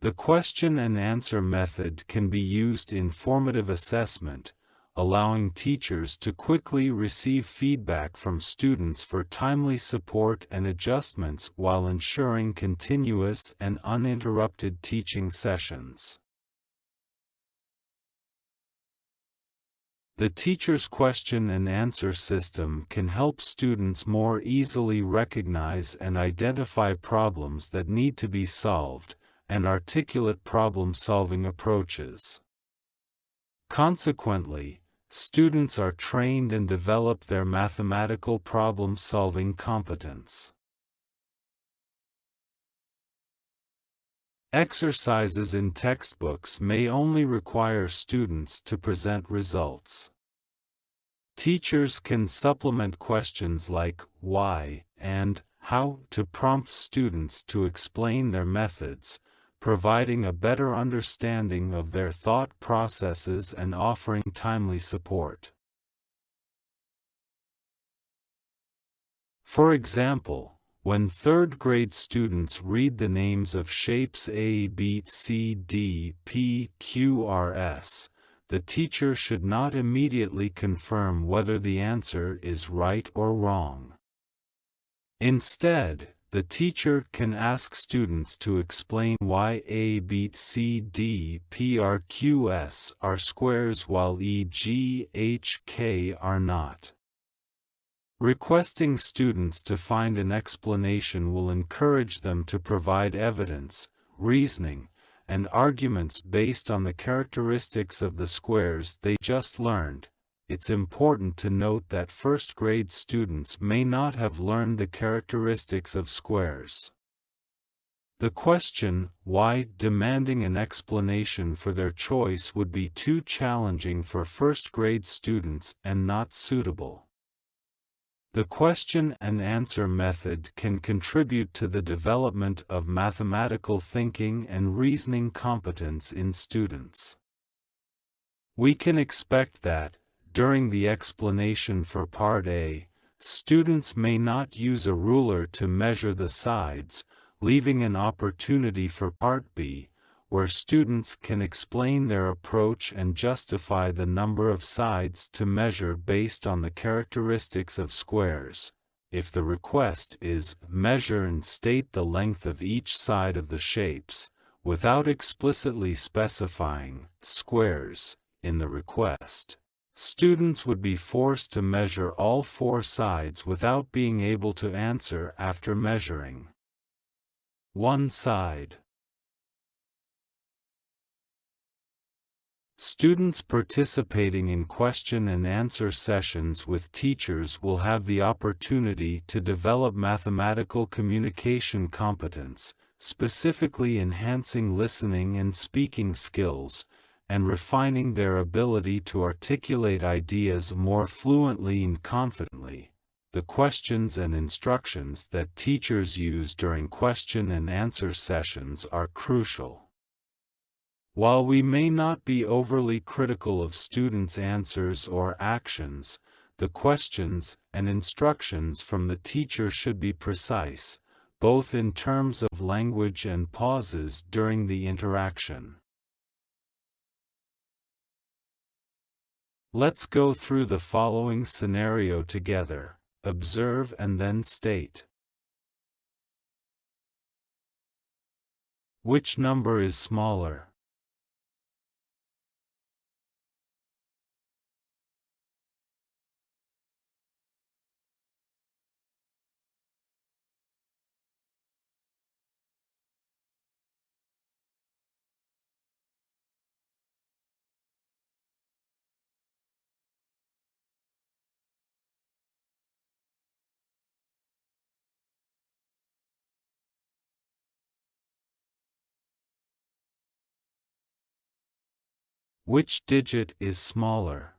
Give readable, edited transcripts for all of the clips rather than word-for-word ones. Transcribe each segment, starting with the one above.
The question and answer method can be used in formative assessment, allowing teachers to quickly receive feedback from students for timely support and adjustments while ensuring continuous and uninterrupted teaching sessions. The teacher's question and answer system can help students more easily recognize and identify problems that need to be solved, and articulate problem-solving approaches. Consequently, students are trained and develop their mathematical problem-solving competence. Exercises in textbooks may only require students to present results. Teachers can supplement questions like why and how to prompt students to explain their methods, providing a better understanding of their thought processes and offering timely support. For example, when third-grade students read the names of shapes A, B, C, D, P, Q, R, S, the teacher should not immediately confirm whether the answer is right or wrong. Instead, the teacher can ask students to explain why A, B, C, D, P, R, Q, S are squares while E, G, H, K are not. Requesting students to find an explanation will encourage them to provide evidence, reasoning, and arguments based on the characteristics of the squares they just learned. It's important to note that first-grade students may not have learned the characteristics of squares. The question, why, demanding an explanation for their choice would be too challenging for first-grade students and not suitable. The question and answer method can contribute to the development of mathematical thinking and reasoning competence in students. We can expect that, during the explanation for Part A, students may not use a ruler to measure the sides, leaving an opportunity for Part B, where students can explain their approach and justify the number of sides to measure based on the characteristics of squares. If the request is, measure and state the length of each side of the shapes, without explicitly specifying squares in the request, students would be forced to measure all four sides without being able to answer after measuring one side. Students participating in question and answer sessions with teachers will have the opportunity to develop mathematical communication competence, specifically enhancing listening and speaking skills, and refining their ability to articulate ideas more fluently and confidently. The questions and instructions that teachers use during question and answer sessions are crucial. While we may not be overly critical of students' answers or actions, the questions and instructions from the teacher should be precise, both in terms of language and pauses during the interaction. Let's go through the following scenario together. Observe and then state. Which number is smaller? Which digit is smaller?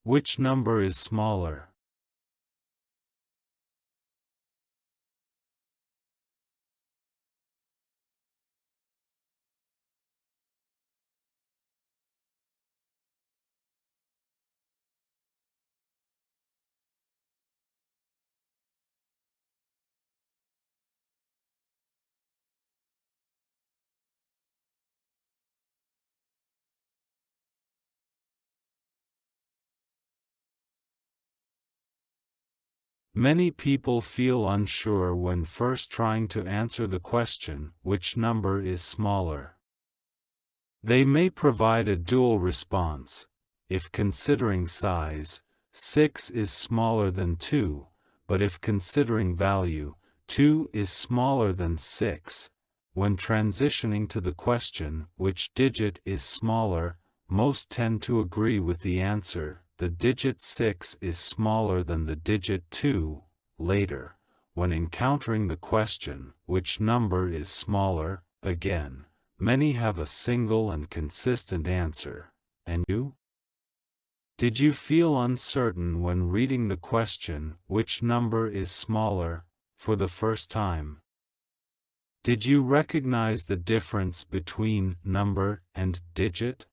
Which number is smaller? Many people feel unsure when first trying to answer the question, which number is smaller? They may provide a dual response. If considering size, 6 is smaller than 2, but if considering value, 2 is smaller than 6. When transitioning to the question, which digit is smaller, most tend to agree with the answer. The digit 6 is smaller than the digit 2. Later, when encountering the question, which number is smaller, again, many have a single and consistent answer. And you? Did you feel uncertain when reading the question, which number is smaller, for the first time? Did you recognize the difference between number and digit?